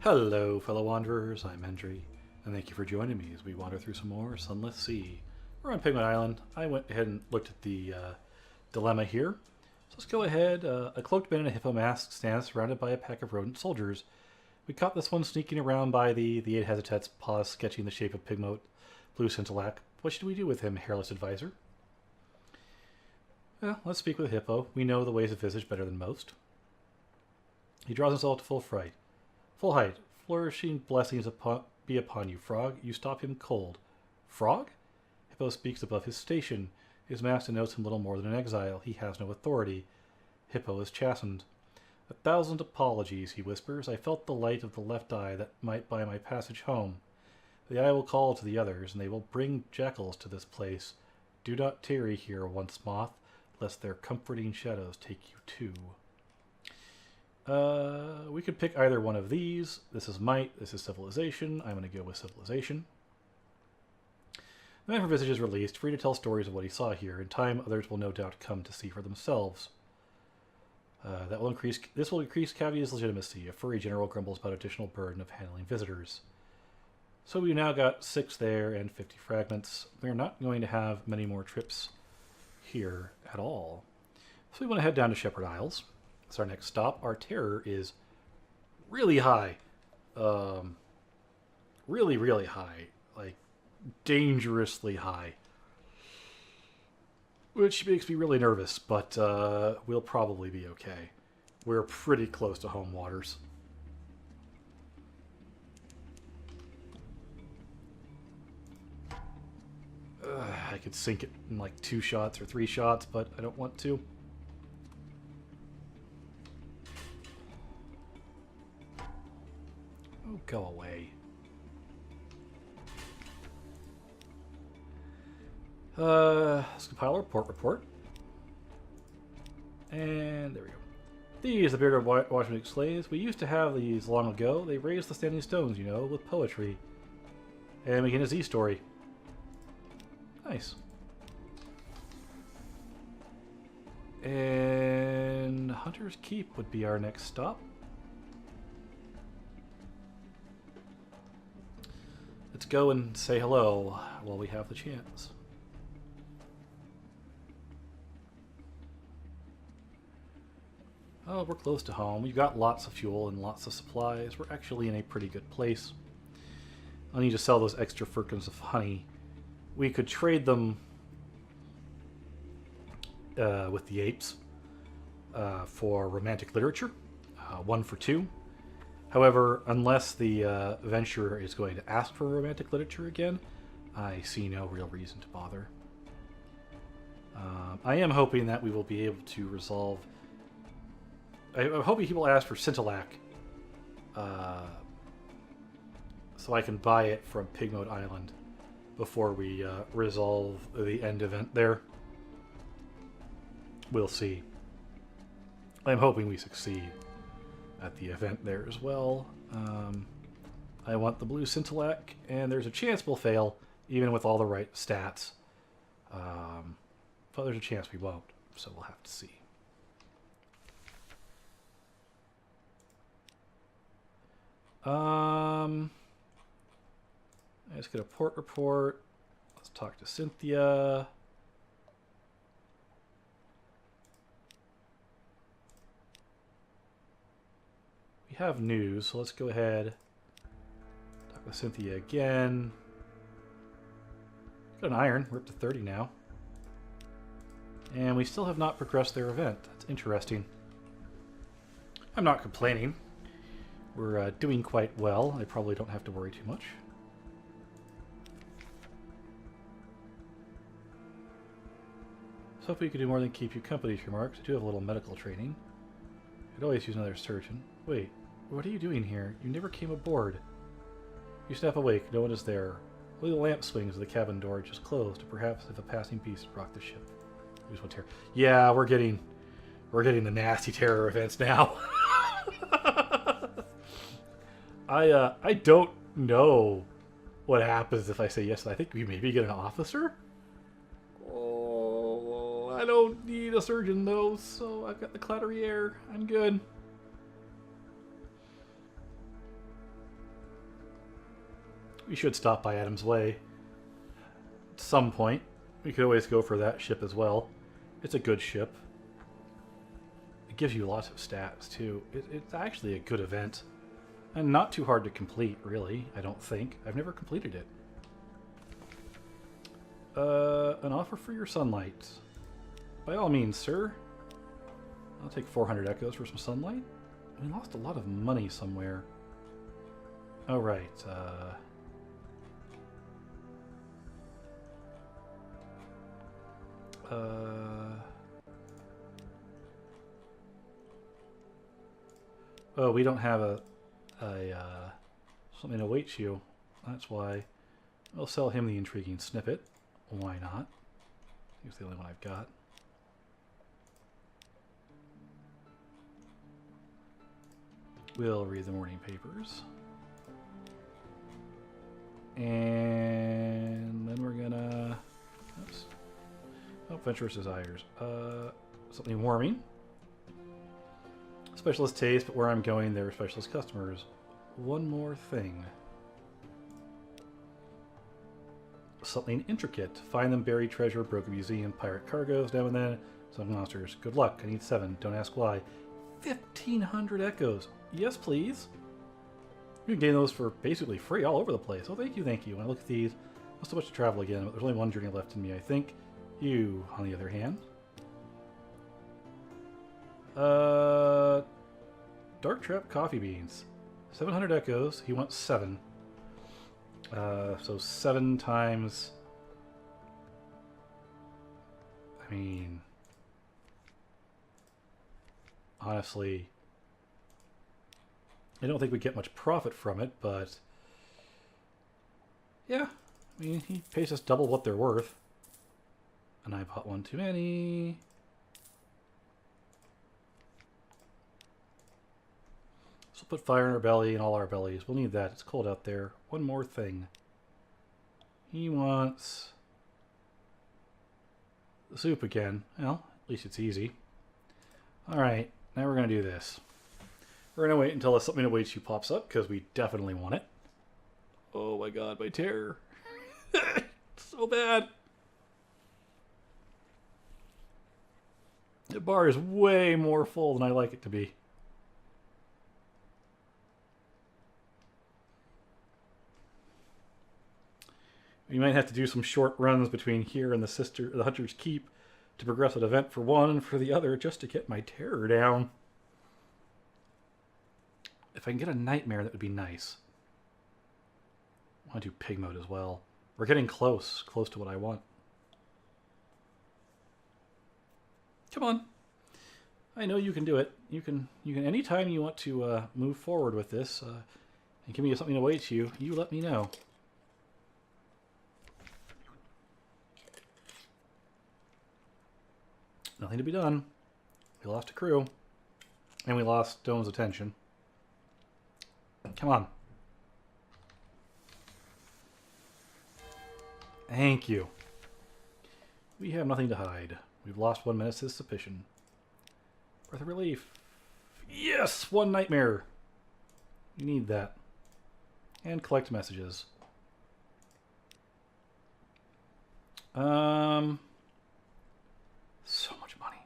Hello, fellow wanderers. I'm Endri, and thank you for joining me as we wander through some more Sunless Sea. We're on Penguin Island. I went ahead and looked at the dilemma here. So let's go ahead. A cloaked man in a hippo mask stands surrounded by a pack of rodent soldiers. We caught this one sneaking around by the eight hesitats, paws sketching the shape of Pigmote, blue scintillac. What should we do with him, hairless advisor? Well, let's speak with the hippo. We know the ways of visage better than most. He draws himself to full height, flourishing blessings be upon you, Frog. You stop him cold. Frog? Hippo speaks above his station. His mask denotes him little more than an exile. He has no authority. Hippo is chastened. 1,000 apologies, he whispers. I felt the light of the left eye that might buy my passage home. The eye will call to the others, and they will bring jackals to this place. Do not tarry here, once moth, lest their comforting shadows take you too. We could pick either one of these. This is might, this is civilization. I'm going to go with civilization. The man for visage is released, free to tell stories of what he saw here. In time, others will no doubt come to see for themselves. This will increase Cavity's legitimacy. A furry general grumbles about additional burden of handling visitors. So we now got 6 there and 50 fragments. We're not going to have many more trips here at all. So we want to head down to Shepherd Isles. It's our next stop. Our terror is really high. Really, really high. Like, dangerously high. Which makes me really nervous, but we'll probably be okay. We're pretty close to home waters. I could sink it in like 2 shots or 3 shots, but I don't want to. Oh, go away. Let's compile our report. And there we go. These, the bearded watchman explains, we used to have these long ago. They raised the standing stones, you know, with poetry. And we get a Z story. Nice. And Hunter's Keep would be our next stop. Let's go and say hello while we have the chance. Oh, we're close to home. We've got lots of fuel and lots of supplies. We're actually in a pretty good place. I'll need to sell those extra firkins of honey. We could trade them with the apes for romantic literature. 1 for 2. However, unless the adventurer is going to ask for romantic literature again, I see no real reason to bother. I am hoping that we will be able to resolve... I'm hoping he will ask for scintillac, so I can buy it from Pigmote Island before we resolve the end event there. We'll see. I'm hoping we succeed at the event there as well. I want the blue scintillac, and there's a chance we'll fail, even with all the right stats. But there's a chance we won't, so we'll have to see. Let's get a port report. Let's talk to Cynthia. We have news, so let's go ahead. Talk with Cynthia again. Got an iron. We're up to 30 now. And we still have not progressed their event. That's interesting. I'm not complaining. We're doing quite well. I probably don't have to worry too much. So if we could do more than keep you company, she remarks. I do have a little medical training. I'd always use another surgeon. Wait, what are you doing here? You never came aboard. You snap awake. No one is there. Only the lamp swings of the cabin door just closed, or perhaps if a passing beast rocked the ship. Yeah, we're getting the nasty terror events now. I don't know what happens if I say yes. I think we maybe get an officer. Oh, I don't need a surgeon though, so I've got the Clatterier. I'm good. We should stop by Adam's Way at some point. We could always go for that ship as well. It's a good ship. It gives you lots of stats, too. It's actually a good event. And not too hard to complete, really, I don't think. I've never completed it. An offer for your sunlight. By all means, sir. I'll take 400 echoes for some sunlight. We lost a lot of money somewhere. Oh, right. Oh, we don't have a something awaits you. That's why. I'll sell him the intriguing snippet. Why not? He's the only one I've got. We'll read the morning papers. And then we're gonna... Oops. Oh, Venturous Desires. Something warming. Specialist taste, but where I'm going, there are specialist customers. One more thing. Something intricate. Find them buried treasure, broken museum, pirate cargoes, now and then. Some monsters. Good luck. I need 7. Don't ask why. 1,500 echoes. Yes, please. You can gain those for basically free all over the place. Oh, thank you, thank you. When I look at these, not so much to travel again, but there's only one journey left in me, I think. You, on the other hand. Dark Trap Coffee Beans. 700 echoes. He wants 7. So 7 times... I mean... Honestly... I don't think we get much profit from it, but... Yeah. I mean, he pays us double what they're worth. And I bought one too many. So put fire in our belly and all our bellies. We'll need that. It's cold out there. One more thing. He wants the soup again. Well, at least it's easy. Alright, now we're going to do this. We're going to wait until something awaits you pops up, because we definitely want it. Oh my god, my terror. So bad. The bar is way more full than I like it to be. We might have to do some short runs between here and the Hunter's Keep to progress an event for one and for the other just to get my terror down. If I can get a nightmare, that would be nice. I want to do pig mode as well. We're getting close to what I want. Come on. I know you can do it. You can anytime you want to move forward with this and give me something to wait you let me know. Nothing to be done. We lost a crew. And we lost Stone's attention. Come on. Thank you. We have nothing to hide. We've lost 1 minute's suspicion. Breath of relief. Yes! 1 nightmare. You need that. And collect messages. So much money.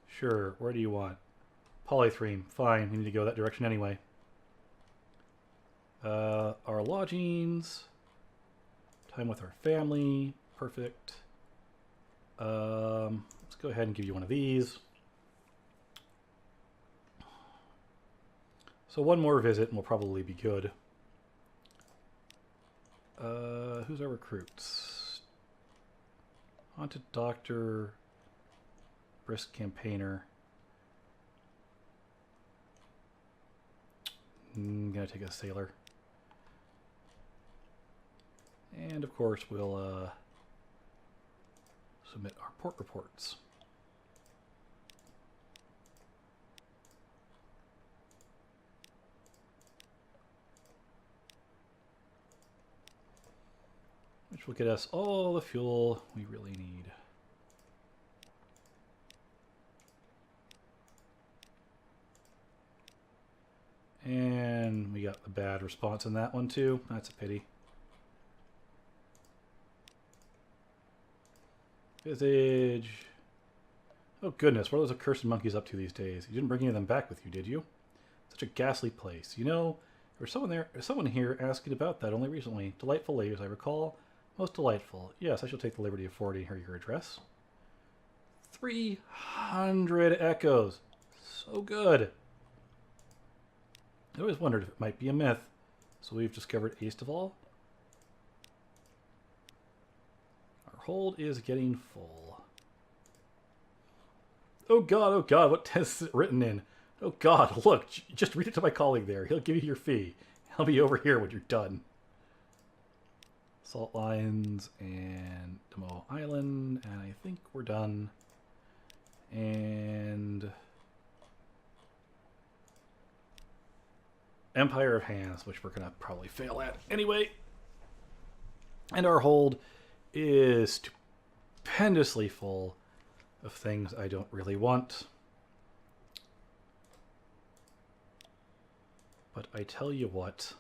Sure, where do you want? Polythreme. Fine, we need to go that direction anyway. Our lodgings. Time with our family. Perfect. Let's go ahead and give you one of these. So 1 more visit and we'll probably be good. Who's our recruits? Haunted Doctor. Brisk Campaigner. I'm gonna take a sailor. And of course we'll submit our port reports. Which will get us all the fuel we really need. And again, we got a bad response in that one too. That's a pity. Visage. Oh goodness, what are those accursed monkeys up to these days? You didn't bring any of them back with you, did you? Such a ghastly place. You know, there was someone here asking about that only recently. Delightful ladies, I recall. Most delightful. Yes, I shall take the liberty of forwarding her your address. 300 echoes. So good. I always wondered if it might be a myth. So we've discovered Aestival. Our hold is getting full. Oh god, what test is it written in? Oh god, look, just read it to my colleague there. He'll give you your fee. He'll be over here when you're done. Salt Lines and Demo Island, and I think we're done. And Empire of Hands, which we're going to probably fail at anyway. And our hold is stupendously full of things I don't really want. But I tell you what.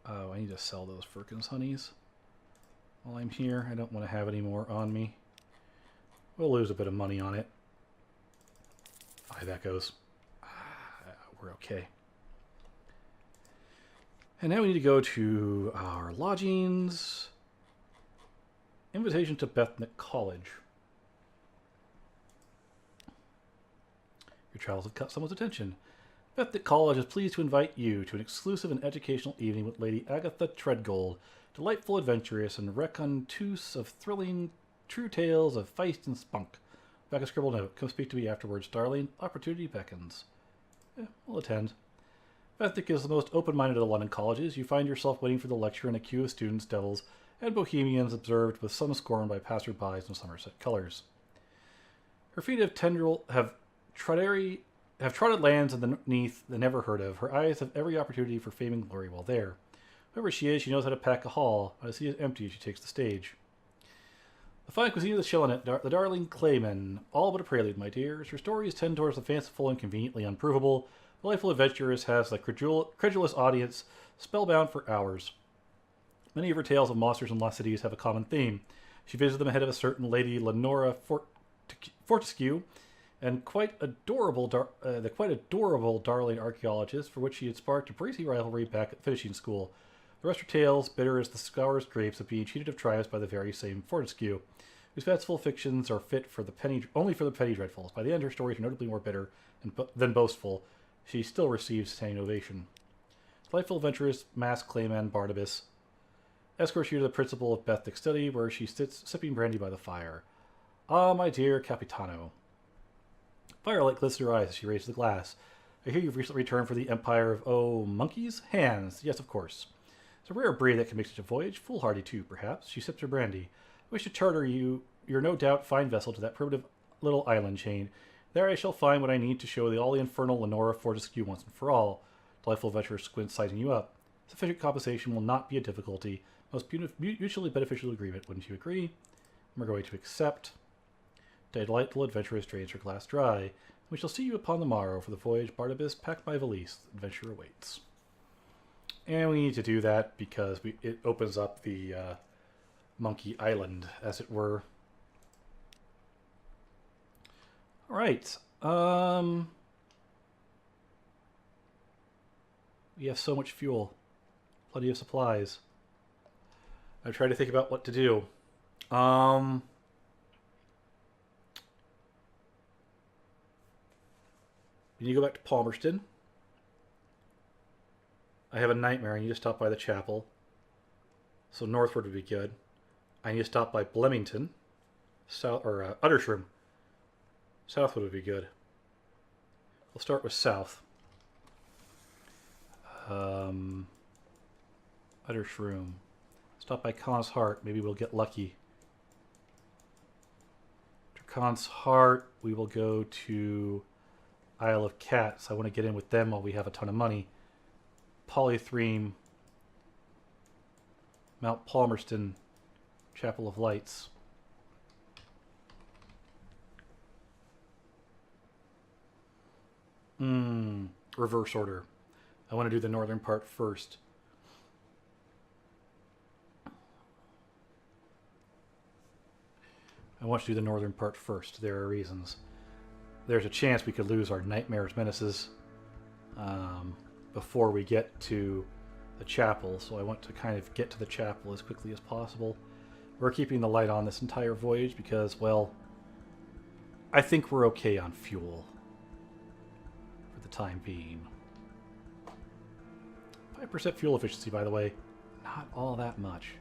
Oh, I need to sell those Firkins honeys while I'm here. I don't want to have any more on me. We'll lose a bit of money on it. 5 echoes. We're okay. And now we need to go to our lodgings. Invitation to Bethnic College. Your travels have caught someone's attention. Bethnic College is pleased to invite you to an exclusive and educational evening with Lady Agatha Treadgold, delightful adventuress and raconteuse of thrilling true tales of feist and spunk. Back a scribble note. Come speak to me afterwards, darling. Opportunity beckons. We'll attend. Bethnic is the most open-minded of the London colleges. You find yourself waiting for the lecture in a queue of students, devils, and bohemians observed with some scorn by passer-bys in Somerset colours. Her feet have trotted lands underneath the never heard of. Her eyes have every opportunity for fame and glory while there. Whoever she is, she knows how to pack a hall. When the seat is empty, she takes the stage. The fine cuisine of the Shillnet, the darling Clayman, all but a prelude, my dears. Her stories tend towards the fanciful and conveniently unprovable. The delightful adventuress has the credulous audience spellbound for hours. Many of her tales of monsters and lost cities have a common theme. She visits them ahead of a certain Lady Lenora Fortescue, and the quite adorable darling archaeologist for which she had sparked a breezy rivalry back at finishing school. The rest are tales, bitter as the scour's grapes of being cheated of triumphs by the very same Fortescue, whose fanciful fictions are fit for only for the penny dreadfuls. By the end, her stories are notably more bitter than boastful. She still receives standing ovation. Delightful adventurous masked Clayman Barnabas escorts you to the principal of Bethnic study, where she sits sipping brandy by the fire. Ah, my dear Capitano. Firelight glitters her eyes as she raises the glass. I hear you've recently returned for the Empire of, monkeys? Hands. Yes, of course. It's a rare breed that can make such a voyage. Foolhardy, too, perhaps. She sips her brandy. I wish to charter you your no doubt fine vessel to that primitive little island chain. There I shall find what I need to show all the infernal Lenora Fortescue once and for all. Delightful adventurer squints, sizing you up. Sufficient compensation will not be a difficulty. Most mutually beneficial agreement, wouldn't you agree? We're going to accept. Delightful adventuress drains her glass dry. We shall see you upon the morrow for the voyage. Barnabas, pack my valise. The adventure awaits. And we need to do that because it opens up the Monkey Island, as it were. All right. We have so much fuel. Plenty of supplies. I've tried to think about what to do. We need to go back to Palmerston. I have a nightmare. I need to stop by the chapel. So northward would be good. I need to stop by Blemington. Uttershroom. Southwood would be good. We'll start with south. Uttershroom. Stop by Khan's Heart. Maybe we'll get lucky. After Khan's Heart, we will go to Isle of Cats. I want to get in with them while we have a ton of money. Polythreme. Mount Palmerston. Chapel of Lights. reverse order. I want to do the northern part first. I want to do the northern part first. There are reasons. There's a chance we could lose our Nightmare's Menaces before we get to the chapel, so I want to kind of get to the chapel as quickly as possible. We're keeping the light on this entire voyage because, well, I think we're okay on fuel for the time being. 5% fuel efficiency, by the way, not all that much.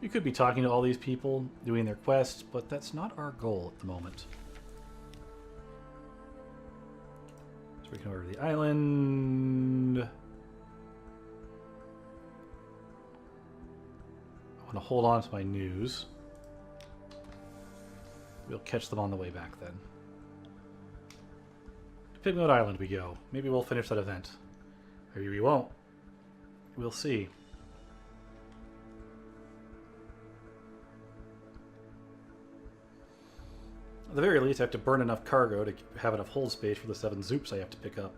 We could be talking to all these people, doing their quests, but that's not our goal at the moment. So we can order the island. I want to hold on to my news. We'll catch them on the way back then. To Pignote Island we go. Maybe we'll finish that event. Maybe we won't. We'll see. At the very least, I have to burn enough cargo to have enough hold space for the 7 Zoops I have to pick up.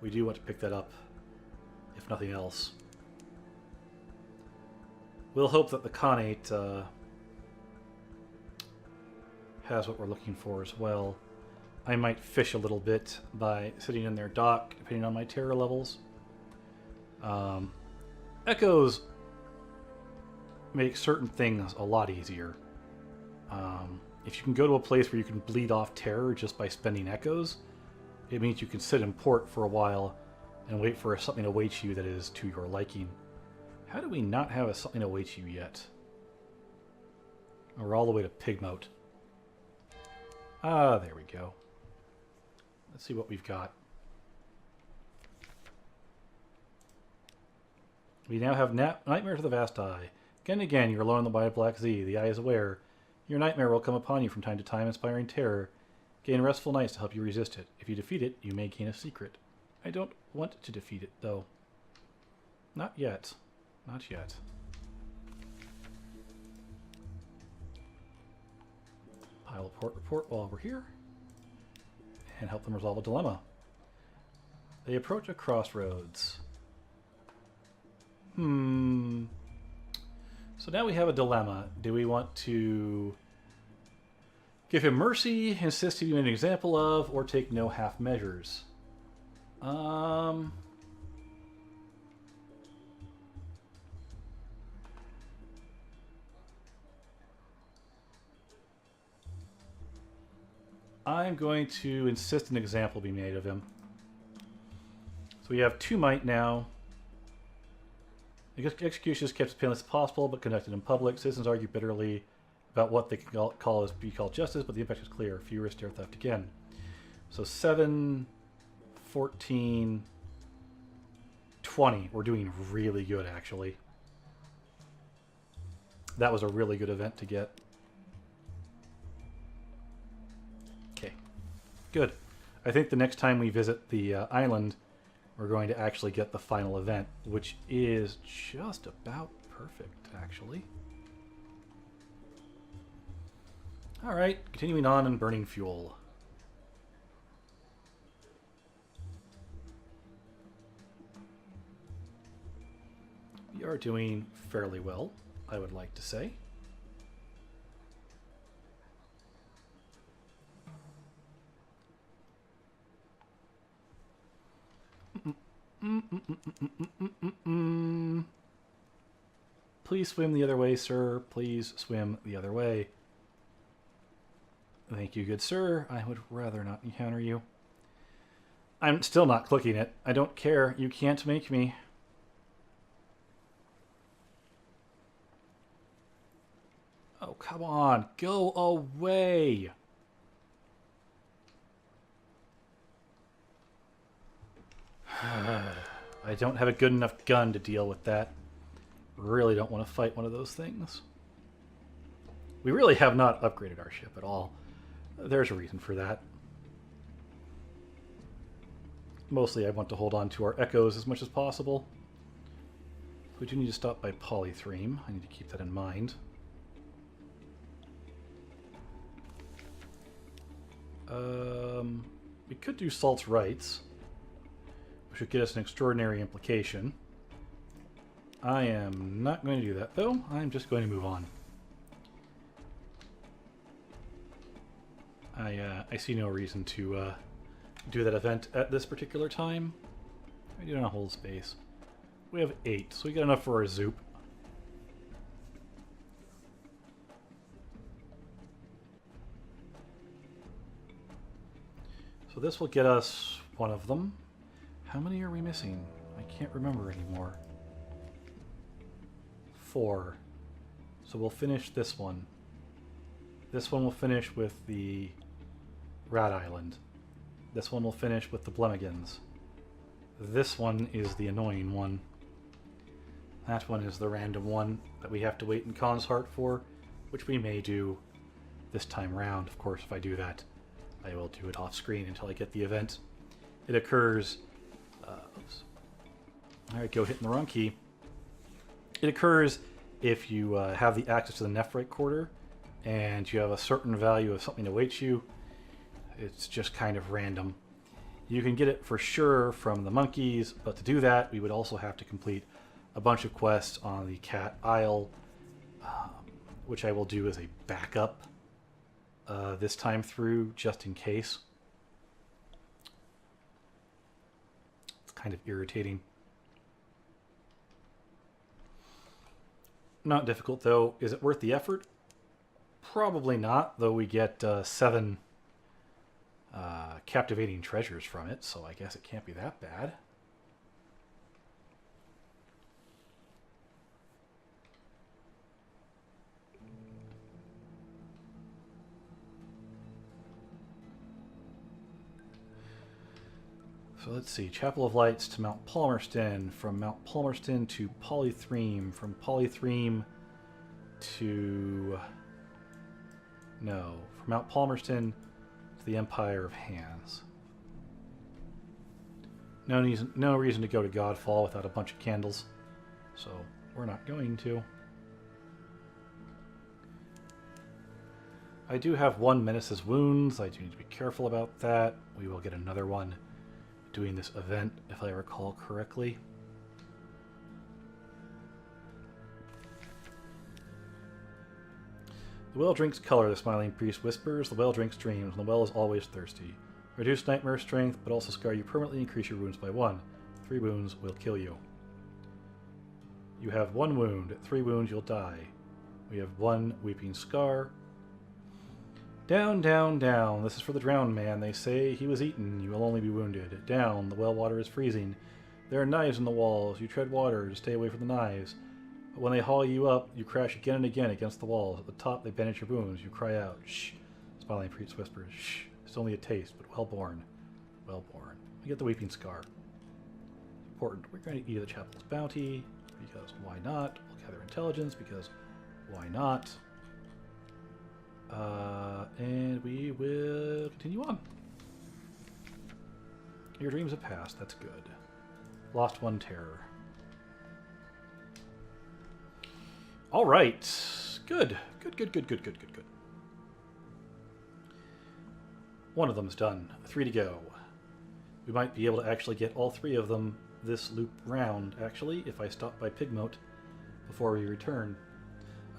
We do want to pick that up, if nothing else. We'll hope that the Khanate has what we're looking for as well. I might fish a little bit by sitting in their dock, depending on my terror levels. Echoes make certain things a lot easier. If you can go to a place where you can bleed off terror just by spending echoes, it means you can sit in port for a while and wait for something to await you that is to your liking. How do we not have something to await you yet? We're all the way to Pigmote. Ah, there we go. Let's see what we've got. We now have Nightmare to the Vast Eye. Again and again, you're alone in the wide Black Sea. The Eye is aware. Your nightmare will come upon you from time to time, inspiring terror. Gain restful nights to help you resist it. If you defeat it, you may gain a secret. I don't want to defeat it, though. Not yet. Not yet. Pile a port report while we're here. And help them resolve a dilemma. They approach a crossroads. So now we have a dilemma. Do we want to give him mercy, insist he be an example of, or take no half measures? I'm going to insist an example be made of him. So we have 2 might now. The execution is kept as painless as possible, but conducted in public. Citizens argue bitterly about what they can be called justice, but the impact is clear. Few risk stair theft again. So 7, 14, 20. We're doing really good, actually. That was a really good event to get. Okay, good. I think the next time we visit the island, we're going to actually get the final event, which is just about perfect, actually. All right, continuing on and burning fuel. We are doing fairly well, I would like to say. Please swim the other way, sir. Please swim the other way. Thank you, good sir. I would rather not encounter you. I'm still not clicking it. I don't care. You can't make me. Oh, come on. Go away. I don't have a good enough gun to deal with that. Really don't want to fight one of those things. We really have not upgraded our ship at all. There's a reason for that. Mostly I want to hold on to our echoes as much as possible. We do need to stop by Polythreme. I need to keep that in mind. We could do Salt's Rights. which should get us an extraordinary implication. I am not going to do that, though. I'm just going to move on. I see no reason to do that event at this particular time. I do not hold space. We have 8, so we got enough for our Zoop. So this will get us one of them. How many are we missing? I can't remember anymore. 4. So we'll finish this one. This one will finish with the Rat Island. This one will finish with the Blemigans. This one is the annoying one. That one is the random one that we have to wait in Consort for, which we may do this time round. Of course, if I do that, I will do it off screen until I get the event. It occurs... oops. Alright, go hitting the wrong key. It occurs if you have the access to the Nephrite Quarter and you have a certain value of something awaits you. It's just kind of random. You can get it for sure from the monkeys, but to do that, we would also have to complete a bunch of quests on the Cat Isle, which I will do as a backup this time through, just in case. It's kind of irritating. Not difficult, though. Is it worth the effort? Probably not, though we get 7 captivating treasures from it, so I guess it can't be that bad. So let's see, Chapel of Lights to Mount Palmerston, from Mount Palmerston to Polythreme, from Polythreme to... No, from Mount Palmerston to the Empire of Hands. No reason to go to Godfall without a bunch of candles, so we're not going to. I do have 1 Menace's Wounds. I do need to be careful about that. We will get another one doing this event, if I recall correctly. The well drinks color, the smiling priest whispers. The well drinks dreams, and the well is always thirsty. Reduce nightmare strength, but also scar you permanently, increase your wounds by 1. 3 wounds will kill you. You have 1 wound. At 3 wounds, you'll die. We have 1 weeping scar. Down, down, down. This is for the drowned man. They say he was eaten. You will only be wounded. Down. The well water is freezing. There are knives in the walls. You tread water to stay away from the knives. But when they haul you up, you crash again and again against the walls. At the top, they bandage your wounds. You cry out. Shh. Smiling priest whispers. Shh. It's only a taste, but well born. Well born. We get the weeping scar. Important. We're going to eat the chapel's bounty, because why not? We'll gather intelligence, because why not? And we will continue on. Your dreams have passed. That's good. Lost 1 terror. All right. Good. Good. One of them's done. 3 to go. We might be able to actually get all 3 of them this loop round, actually, if I stop by Pigmote before we return.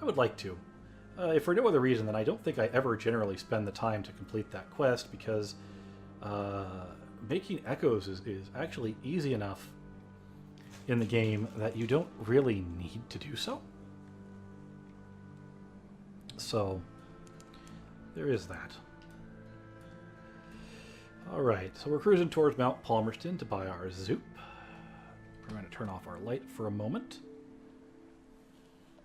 I would like to. If for no other reason, then I don't think I ever generally spend the time to complete that quest, because making echoes is actually easy enough in the game that you don't really need to do so. So, there is that. Alright, so we're cruising towards Mount Palmerston to buy our Zoop. We're going to turn off our light for a moment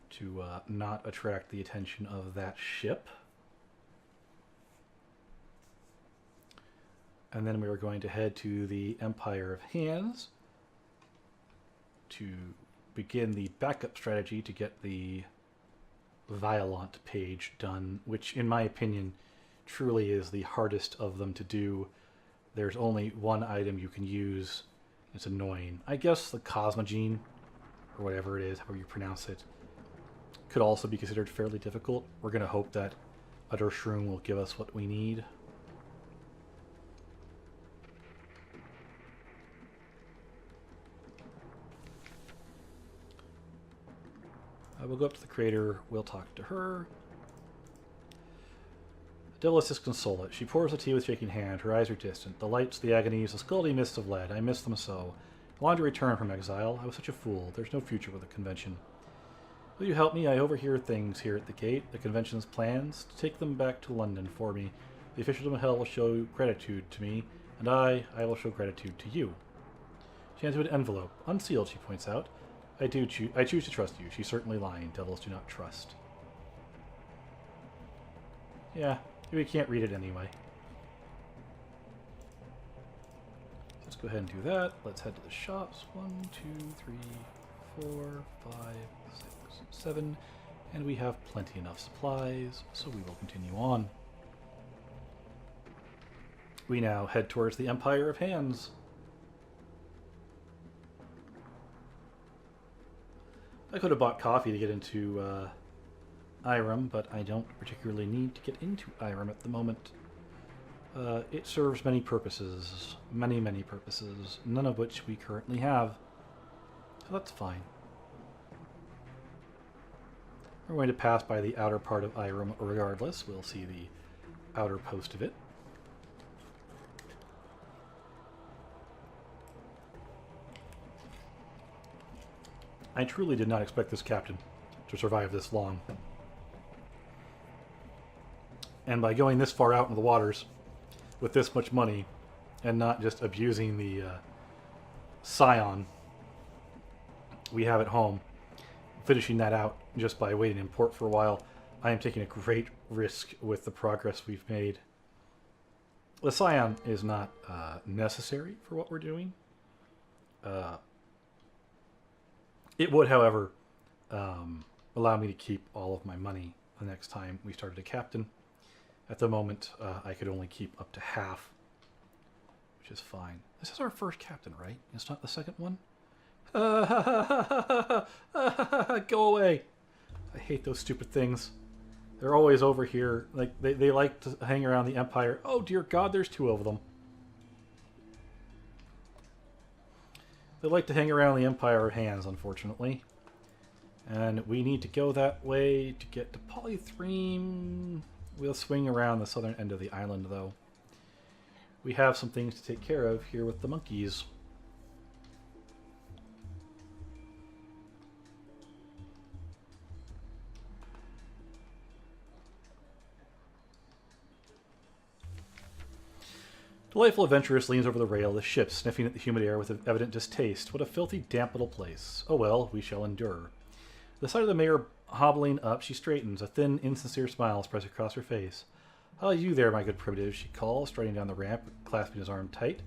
to not attract the attention of that ship. And then we are going to head to the Empire of Hands to begin the backup strategy to get the Violent page done, which in my opinion truly is the hardest of them to do. There's only 1 item you can use. It's annoying. I guess the Cosmogene, or whatever it is, however you pronounce it, could also be considered fairly difficult. We're going to hope that Utter Shroom will give us what we need. We'll go up to the crater. We'll talk to her. Devil assists Consola. She pours the tea with shaking hand. Her eyes are distant. The lights, the agonies, the scalding mists of lead. I miss them so. I wanted to return from exile. I was such a fool. There's no future with the convention. Will you help me? I overhear things here at the gate. The convention's plans. To take them back to London for me. The officials of hell will show gratitude to me, and I will show gratitude to you. She hands you an envelope. Unsealed, she points out. I choose to trust you. She's certainly lying. Devils do not trust. Yeah, we can't read it anyway. Let's go ahead and do that. Let's head to the shops. 1, 2, 3, 4, 5, 6, 7. And we have plenty enough supplies, so we will continue on. We now head towards the Empire of Hands. I could have bought coffee to get into Irem, but I don't particularly need to get into Irem at the moment. It serves many purposes, many purposes, none of which we currently have. So that's fine. We're going to pass by the outer part of Irem regardless. We'll see the outer post of it. I truly did not expect this captain to survive this long. And by going this far out into the waters with this much money and not just abusing the scion we have at home, finishing that out just by waiting in port for a while, I am taking a great risk with the progress we've made. The scion is not necessary for what we're doing. It would, however, allow me to keep all of my money the next time we started a captain. At the moment, I could only keep up to half, which is fine. This is our first captain, right? It's not the second one? Go away! I hate those stupid things. They're always over here. Like they like to hang around the Empire. Oh dear God, there's 2 of them. They like to hang around the Empire of Hands, unfortunately. And we need to go that way to get to Polythreme. We'll swing around the southern end of the island, though. We have some things to take care of here with the monkeys. Delightful adventuress leans over the rail of the ship, sniffing at the humid air with evident distaste. What a filthy, damp little place. Oh well, we shall endure. The sight of the mayor hobbling up, she straightens. A thin, insincere smile spreads across her face. "Ah, you there, my good primitive," she calls, striding down the ramp, clasping his arm tight.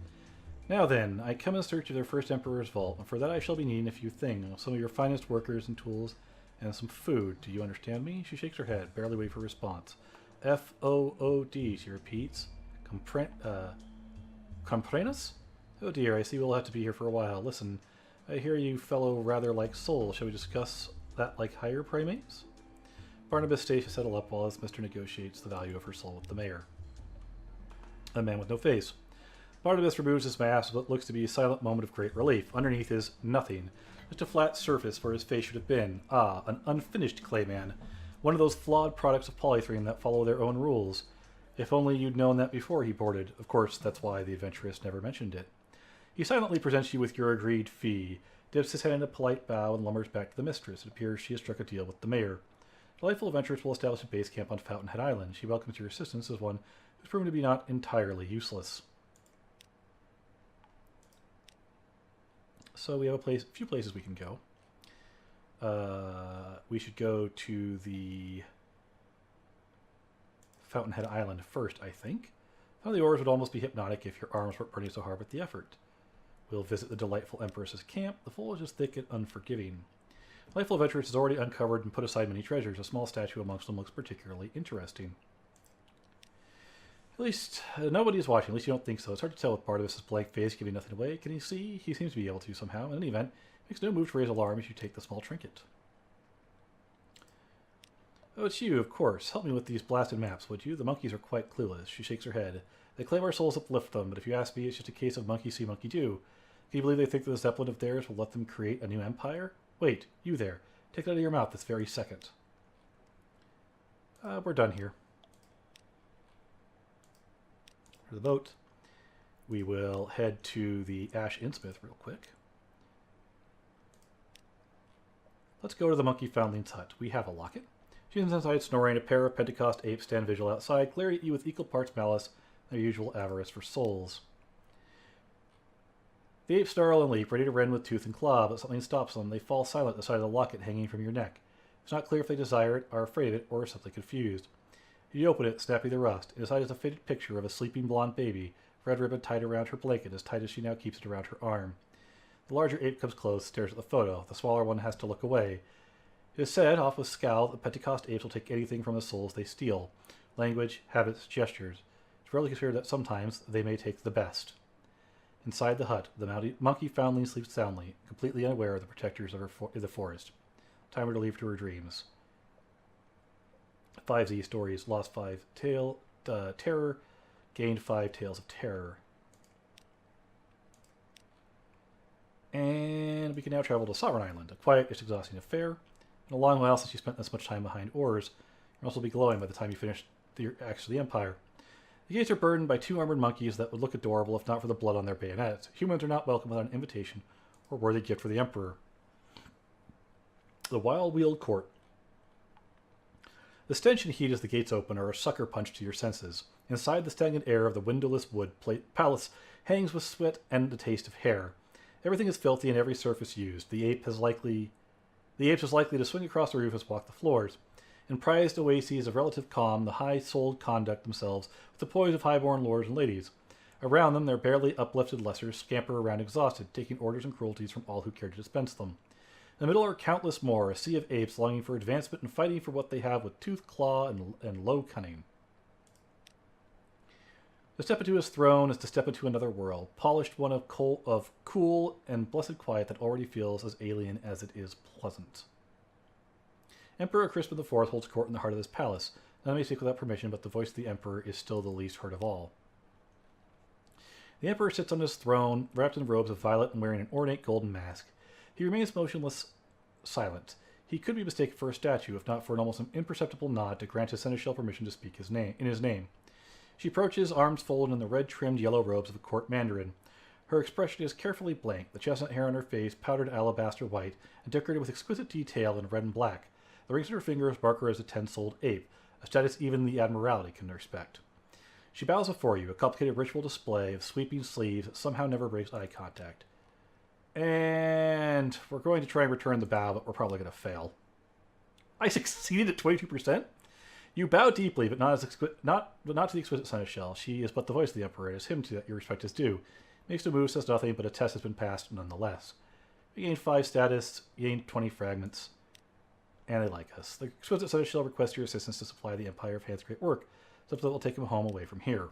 "Now then, I come in search of their first emperor's vault, and for that I shall be needing a few things. Some of your finest workers and tools, and some food. Do you understand me?" She shakes her head, barely waiting for a response. "F-O-O-D," she repeats. Comprenas? Oh dear, I see we'll have to be here for a while. Listen, I hear you fellow rather like soul. Shall we discuss that like higher primates? Barnabas stays to settle up while his mister negotiates the value of her soul with the mayor. A man with no face. Barnabas removes his mask with what looks to be a silent moment of great relief. Underneath is nothing. Just a flat surface where his face should have been. Ah, an unfinished clayman. One of those flawed products of Polythreme that follow their own rules. If only you'd known that before he boarded. Of course, that's why the adventuress never mentioned it. He silently presents you with your agreed fee, dips his head in a polite bow, and lumbers back to the mistress. It appears she has struck a deal with the mayor. Delightful adventuress will establish a base camp on Fountainhead Island. She welcomes your assistance as one who's proven to be not entirely useless. So we have a few places we can go. We should go to the Fountainhead Island first, I think. Some of the ores would almost be hypnotic if your arms weren't burning so hard with the effort. We'll visit the delightful Empress's camp. The foliage is thick and unforgiving. Delightful Adventuress has already uncovered and put aside many treasures. A small statue amongst them looks particularly interesting. At least, nobody's watching. At least you don't think so. It's hard to tell with Barnabas' blank face giving nothing away. Can he see? He seems to be able to somehow. In any event, it makes no move to raise alarm as you take the small trinket. "Oh, it's you, of course. Help me with these blasted maps, would you? The monkeys are quite clueless." She shakes her head. "They claim our souls uplift them, but if you ask me, it's just a case of monkey see, monkey do. Can you believe they think that the Zeppelin of theirs will let them create a new empire? Wait, you there. Take that out of your mouth this very second. We're done here. For the boat, we will head to the Ash Innsmouth real quick. Let's go to the Monkey Foundling's hut. We have a locket. She's inside snoring. A pair of Pentecost apes stand vigil outside, glaring at you with equal parts malice and their usual avarice for souls. The apes snarl and leap, ready to rend with tooth and claw, but something stops them. They fall silent at the sight of the locket hanging from your neck. It's not clear if they desire it, are afraid of it, or are simply confused. You open it, snapping the rust. Inside is a faded picture of a sleeping blonde baby, red ribbon tied around her blanket, as tight as she now keeps it around her arm. The larger ape comes close, stares at the photo. The smaller one has to look away. It is said, off with scowl, that Pentecost apes will take anything from the souls they steal. Language, habits, gestures. It's rarely considered that sometimes they may take the best. Inside the hut, the monkey foundling sleeps soundly, completely unaware of the protectors of the forest. Time her to leave to her dreams. 5Z stories, lost 5 terror, gained 5 tales of terror. And we can now travel to Sovereign Island, a quiet, yet exhausting affair. In a long while since you spent this much time behind oars, you'll also be glowing by the time you finish the acts of the Empire. The gates are burdened by 2 armored monkeys that would look adorable if not for the blood on their bayonets. Humans are not welcome without an invitation or worthy gift for the Emperor. The Wild Wheeled Court. The stench and heat as the gates open are a sucker punch to your senses. Inside, the stagnant air of the windowless wood palace hangs with sweat and the taste of hair. Everything is filthy and every surface used. The apes is likely to swing across the roof as walk the floors. In prized oases of relative calm, the high-souled conduct themselves with the poise of high-born lords and ladies. Around them, their barely uplifted lessers scamper around exhausted, taking orders and cruelties from all who care to dispense them. In the middle are countless more, a sea of apes longing for advancement and fighting for what they have with tooth, claw, and low cunning. To step into his throne is to step into another world, polished one of cool and blessed quiet that already feels as alien as it is pleasant. Emperor Crispin IV holds court in the heart of this palace. None may speak without permission, but the voice of the Emperor is still the least heard of all. The Emperor sits on his throne, wrapped in robes of violet and wearing an ornate golden mask. He remains motionless, silent. He could be mistaken for a statue, if not for an almost imperceptible nod to grant his seneschal permission to speak in his name. She approaches, arms folded in the red-trimmed yellow robes of a court mandarin. Her expression is carefully blank, the chestnut hair on her face powdered alabaster white and decorated with exquisite detail in red and black. The rings on her fingers mark her as a 10-souled ape, a status even the Admiralty can respect. She bows before you, a complicated ritual display of sweeping sleeves that somehow never breaks eye contact. And we're going to try and return the bow, but we're probably going to fail. I succeeded at 22%? You bow deeply, but not to the exquisite seneschal. She is but the voice of the Emperor. It is him that your respect is due. Makes no move, says nothing, but a test has been passed nonetheless. We gained 5 status, gained 20 fragments, and they like us. The exquisite seneschal requests your assistance to supply the Empire of Hand's great work, such that will take him home away from here.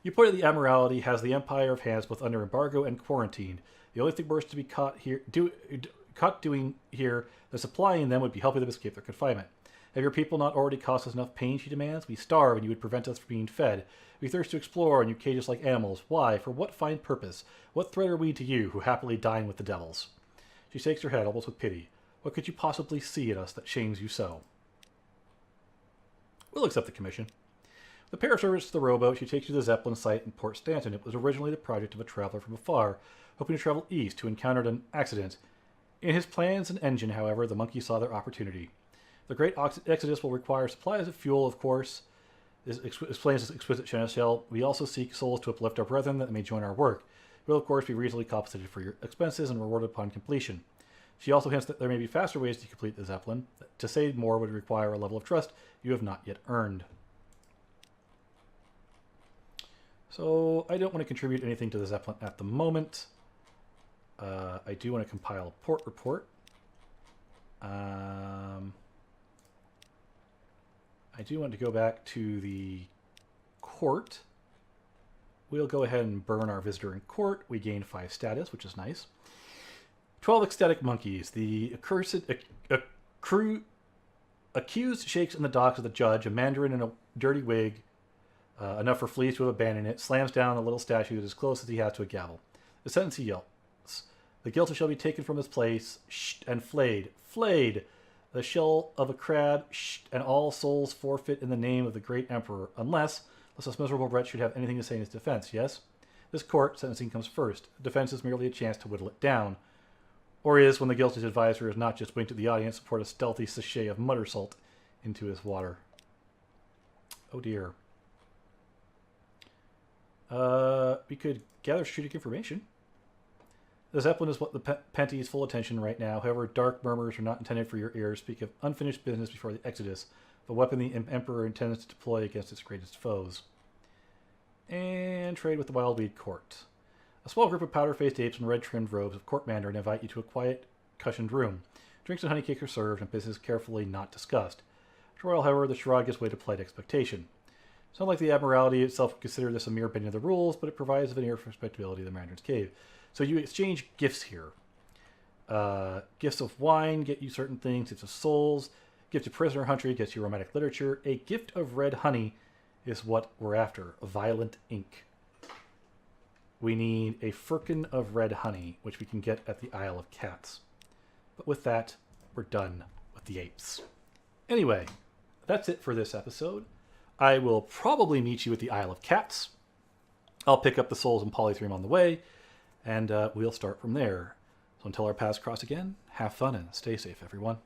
You point at the Admiralty has the Empire of Hands both under embargo and quarantined. The only thing worse to be caught doing here than supplying them would be helping them escape their confinement. Have your people not already caused us enough pain, she demands? We starve, and you would prevent us from being fed. We thirst to explore, and you cage us like animals. Why? For what fine purpose? What threat are we to you, who happily dine with the devils? She shakes her head, almost with pity. What could you possibly see in us that shames you so? We'll accept the commission. The pair of servants to the rowboat, she takes you to the Zeppelin site in Port Stanton. It was originally the project of a traveler from afar, hoping to travel east, who encountered an accident. In his plans and engine, however, the monkey saw their opportunity. The great exodus will require supplies of fuel, of course. This explains this exquisite seneschal. We also seek souls to uplift our brethren that may join our work. We will, of course, be reasonably compensated for your expenses and rewarded upon completion. She also hints that there may be faster ways to complete the Zeppelin. To say more would require a level of trust you have not yet earned. So I don't want to contribute anything to the Zeppelin at the moment. I do want to compile a port report. I do want to go back to the court. We'll go ahead and burn our visitor in court. We gain 5 status, which is nice. 12 ecstatic monkeys. The accused shakes in the docks of the judge, a mandarin in a dirty wig, enough for fleas to have abandoned it, slams down the little statue that is close as he has to a gavel. The sentence he yells. The guilty shall be taken from his place and flayed. Flayed! The shell of a crab and all souls forfeit in the name of the great emperor, unless this miserable wretch should have anything to say in his defense, yes? This court, sentencing comes first. Defense is merely a chance to whittle it down. Or is, when the guilty's advisor has not just winked at the audience, poured a stealthy sachet of mutter salt into his water. Oh dear. We could gather strategic information. The Zeppelin is what the Penty's full attention right now. However, dark murmurs are not intended for your ears. Speak of unfinished business before the Exodus, the weapon the Emperor intends to deploy against its greatest foes. And trade with the Wildweed Court. A small group of powder-faced apes in red-trimmed robes of court mandarin invite you to a quiet, cushioned room. Drinks and honey cakes are served, and business carefully not discussed. To Royal, however, the shrug gives way to polite expectation. It's not like the Admiralty itself would consider this a mere bending of the rules, but it provides a veneer for respectability of the Mandarin's Cave. So you exchange gifts here. Gifts of wine get you certain things. Gifts of souls. Gift of prisoner hunter gets you romantic literature. A gift of red honey is what we're after. Violent ink. We need a firkin of red honey, which we can get at the Isle of Cats. But with that, we're done with the apes. Anyway, that's it for this episode. I will probably meet you at the Isle of Cats. I'll pick up the souls and polythreum on the way, and we'll start from there. So until our paths cross again, have fun and stay safe, everyone.